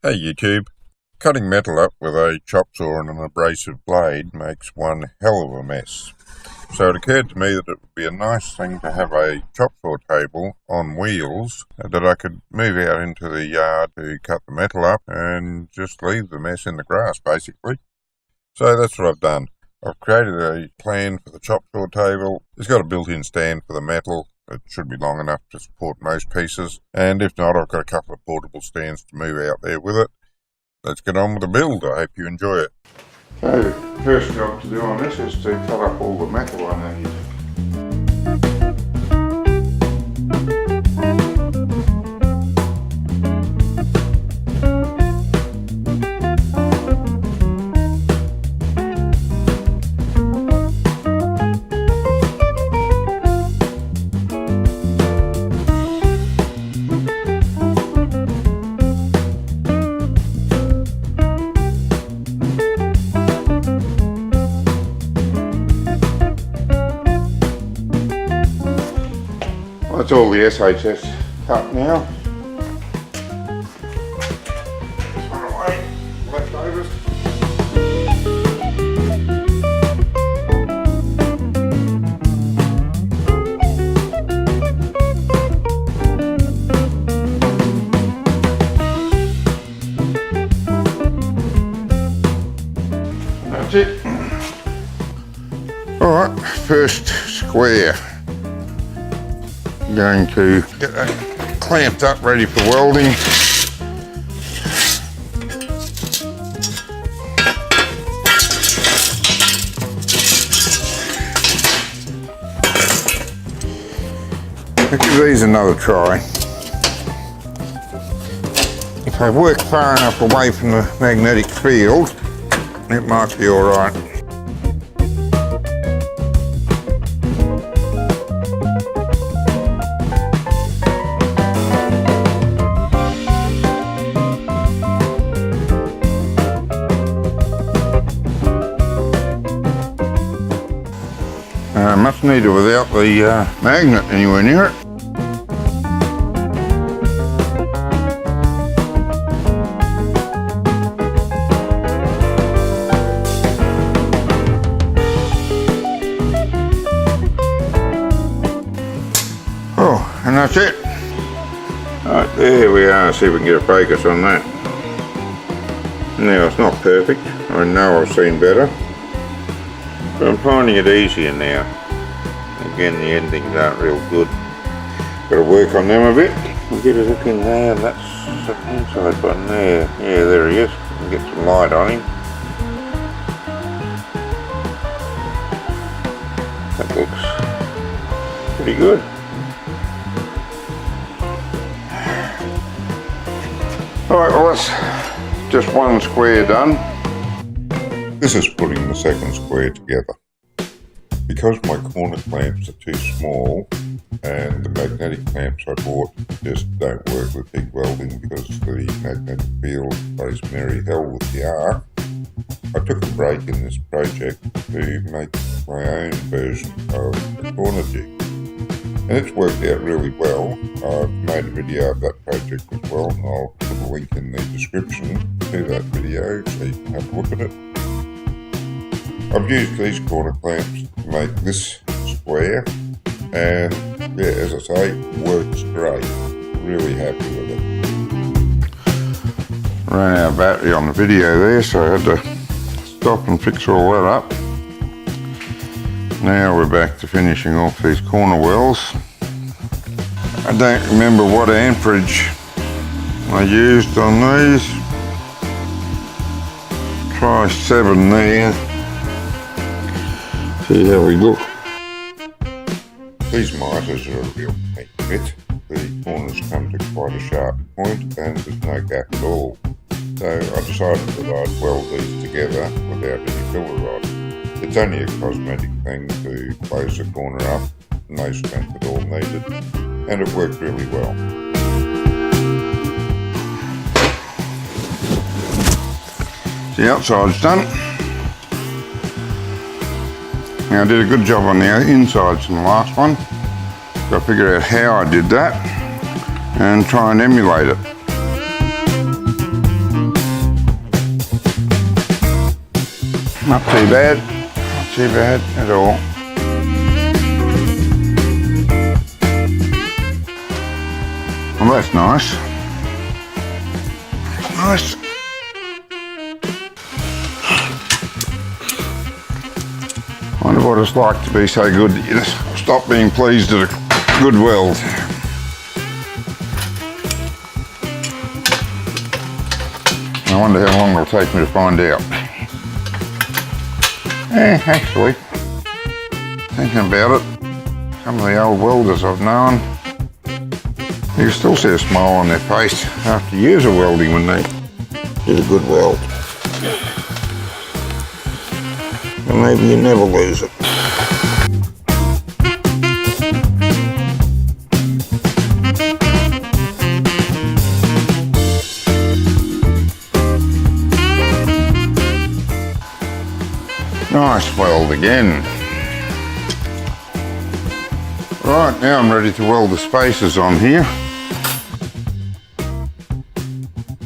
Hey YouTube, cutting metal up with a chop saw and an abrasive blade makes one hell of a mess. So it occurred to me that it would be a nice thing to have a chop saw table on wheels that I could move out into the yard to cut the metal up and just leave the mess in the grass basically. So that's what I've done. I've created a plan for the chop saw table. It's got a built-in stand for the metal. It should be long enough to support most pieces, and if not, I've got a couple of portable stands to move out there with it. Let's get on with the build. I hope you enjoy it. So the first job to do on this is to cut up all the metal I need. That's all the SHS cut now. Just one away, leftovers. That's it. Alright, first square. Going to get that clamped up ready for welding. I'll give these another try. If I work far enough away from the magnetic field, it might be alright. Much neater without the magnet anywhere near it. Oh, and that's it. Right, there we are. See if we can get a focus on that. Now it's not perfect. I know I've seen better, but I'm finding it easier now. Again, the endings aren't real good. Got to work on them a bit. We'll get a look in there. That's the inside button there. Yeah, there he is. We'll get some light on him. That looks pretty good. Alright, well that's just one square done. This is putting the second square together. Because my corner clamps are too small and the magnetic clamps I bought just don't work with big welding because the magnetic field plays merry hell with the arc, I took a break in this project to make my own version of the corner jig. And it's worked out really well. I've made a video of that project as well, and I'll put a link in the description to that video so you can have a look at it. I've used these corner clamps to make this square, and yeah, as I say, works great. Really happy with it. Ran out of battery on the video there, so I had to stop and fix all that up. Now we're back to finishing off these corner wells. I don't remember what amperage I used on these. Try 7 there. See how we look. These miters are a real neat fit. The corners come to quite a sharp point and there's no gap at all. So I decided that I'd weld these together without any filler rod. It's only a cosmetic thing to close the corner up, no strength at all needed, and it worked really well. The outside's done. Now I did a good job on the insides in the last one. Got to figure out how I did that and try and emulate it. Not too bad, not too bad at all. Well, that's nice. Nice. Wonder what it's like to be so good that you just stop being pleased at a good weld. I wonder how long it'll take me to find out. Actually, thinking about it, some of the old welders I've known, you can still see a smile on their face after years of welding when they did a good weld. And maybe you never lose it. Nice weld again. Right, now I'm ready to weld the spacers on here.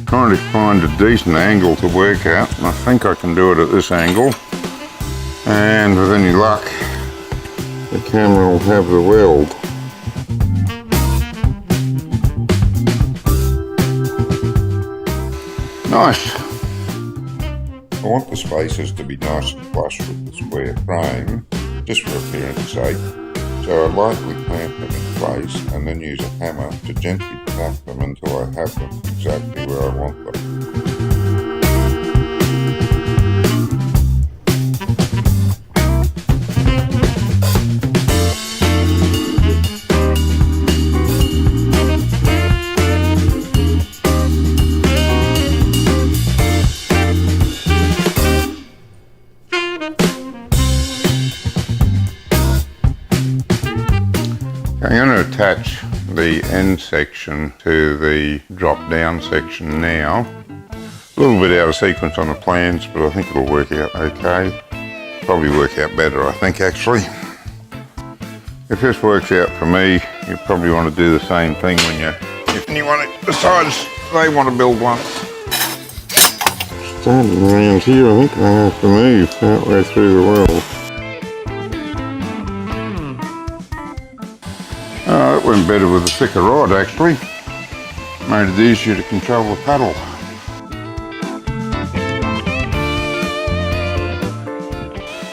Trying to find a decent angle to work at, and I think I can do it at this angle. And with any luck, the camera will have the weld. Nice. I want the spacers to be nice and flush with the square frame, just for appearance sake. So I lightly clamp them in place and then use a hammer to gently tap them until I have them exactly where I want them. I'm going to attach the end section to the drop down section now. A little bit out of sequence on the plans, but I think it'll work out okay. Probably work out better, I think, actually. If this works out for me, you probably want to do the same thing when if anyone decides they want to build one. Starting around here, I think I have to move partway through the weld. That went better with a thicker rod, actually. Made it easier to control the paddle.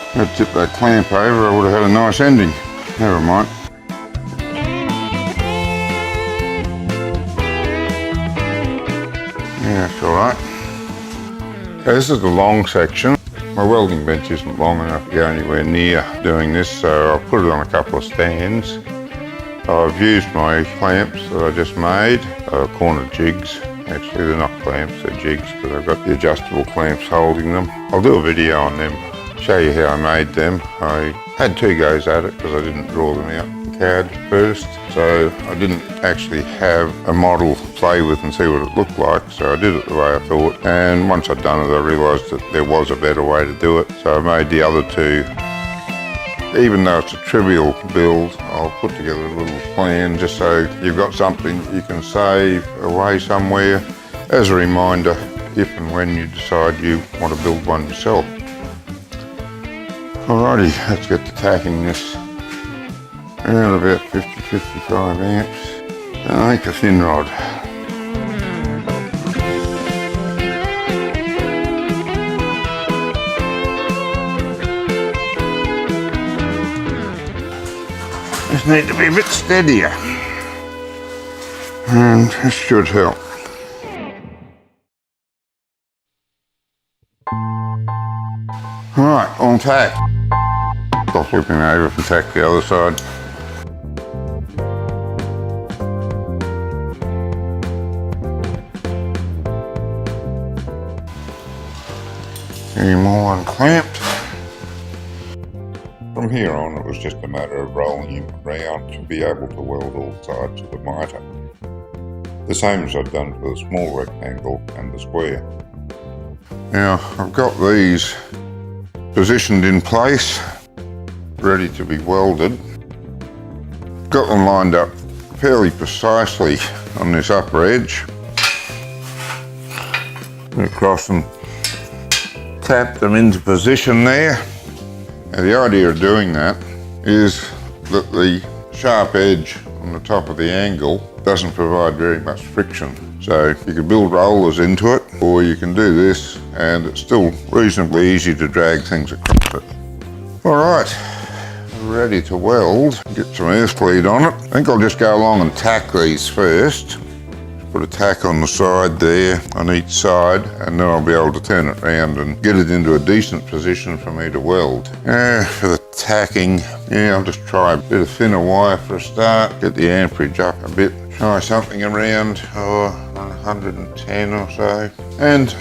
If I'd tipped that clamp over, I would have had a nice ending. Never mind. Yeah, it's alright. Okay, this is the long section. My welding bench isn't long enough to go anywhere near doing this, so I'll put it on a couple of stands. I've used my clamps that I just made, corner jigs. Actually, they're not clamps, they're jigs, because I've got the adjustable clamps holding them. I'll do a video on them, show you how I made them. I had 2 goes at it because I didn't draw them out in CAD first, so I didn't actually have a model to play with and see what it looked like, so I did it the way I thought. And once I'd done it, I realised that there was a better way to do it, so I made the other 2. Even though it's a trivial build, I'll put together a little plan just so you've got something that you can save away somewhere as a reminder if and when you decide you want to build one yourself. Alrighty, let's get to tacking this. Around about 50-55 amps. I make a thin rod. Just need to be a bit steadier, and this should help. Alright, on tack. I'll flip him over and tack the other side. Any more unclamped. From here on, it was just a matter of rolling him around to be able to weld all sides of the mitre. The same as I've done for the small rectangle and the square. Now, I've got these positioned in place, ready to be welded. Got them lined up fairly precisely on this upper edge. Across them tap them into position there. Now the idea of doing that is that the sharp edge on the top of the angle doesn't provide very much friction. So you can build rollers into it, or you can do this and it's still reasonably easy to drag things across it. All right, ready to weld. Get some earth bleed on it. I think I'll just go along and tack these first. Put a tack on the side there, on each side, and then I'll be able to turn it around and get it into a decent position for me to weld. For the tacking, I'll just try a bit of thinner wire for a start, get the amperage up a bit, try something around 110 or so, and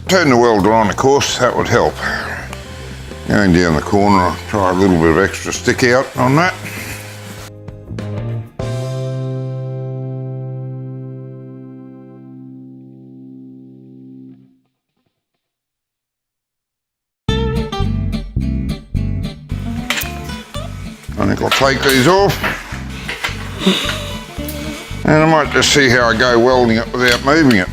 turn the welder on, of course, that would help. Going down the corner, I'll try a little bit of extra stick out on that. I think I'll take these off, and I might just see how I go welding it without moving it.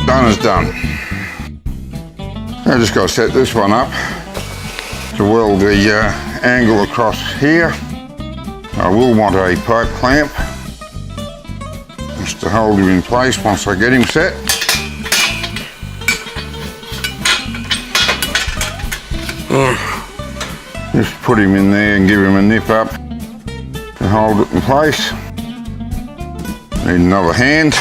Done is done. I just got to set this one up to weld the angle across here. I will want a pipe clamp just to hold him in place once I get him set. Just put him in there and give him a nip up to hold it in place. Need another hand.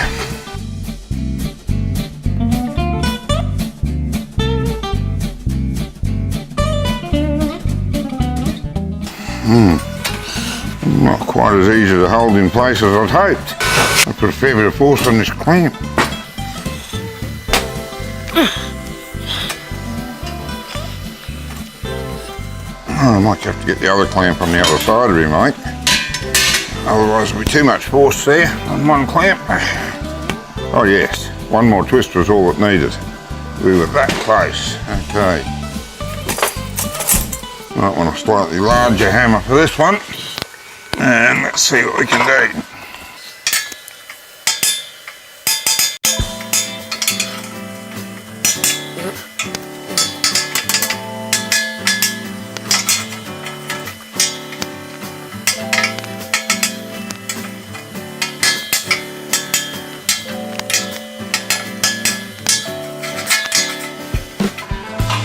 Not quite as easy to hold in place as I'd hoped. I put a fair bit of force on this clamp. I might have to get the other clamp on the other side of him, mate. Otherwise there'll be too much force there on one clamp. Oh yes, one more twist was all it needed. We were that close. Okay. Might want a slightly larger hammer for this one. And let's see what we can do.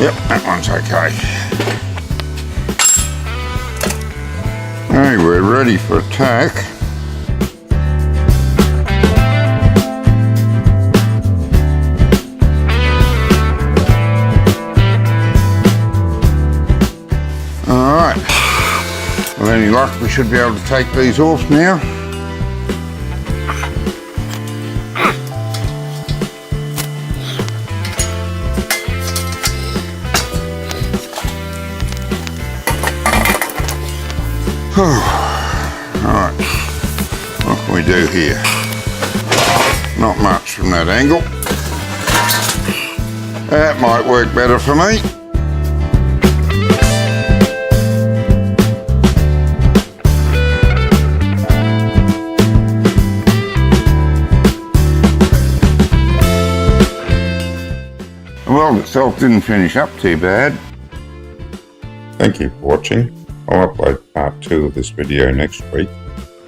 Yep, that one's okay. Okay, we're ready for attack. Alright, with any luck we should be able to take these off now. Alright, what can we do here? Not much from that angle. That might work better for me. The weld itself didn't finish up too bad. Thank you for watching. I'll upload part 2 of this video next week,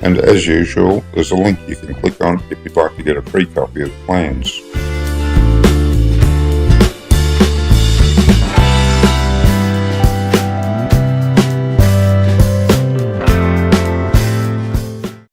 and as usual there's a link you can click on if you'd like to get a free copy of the plans.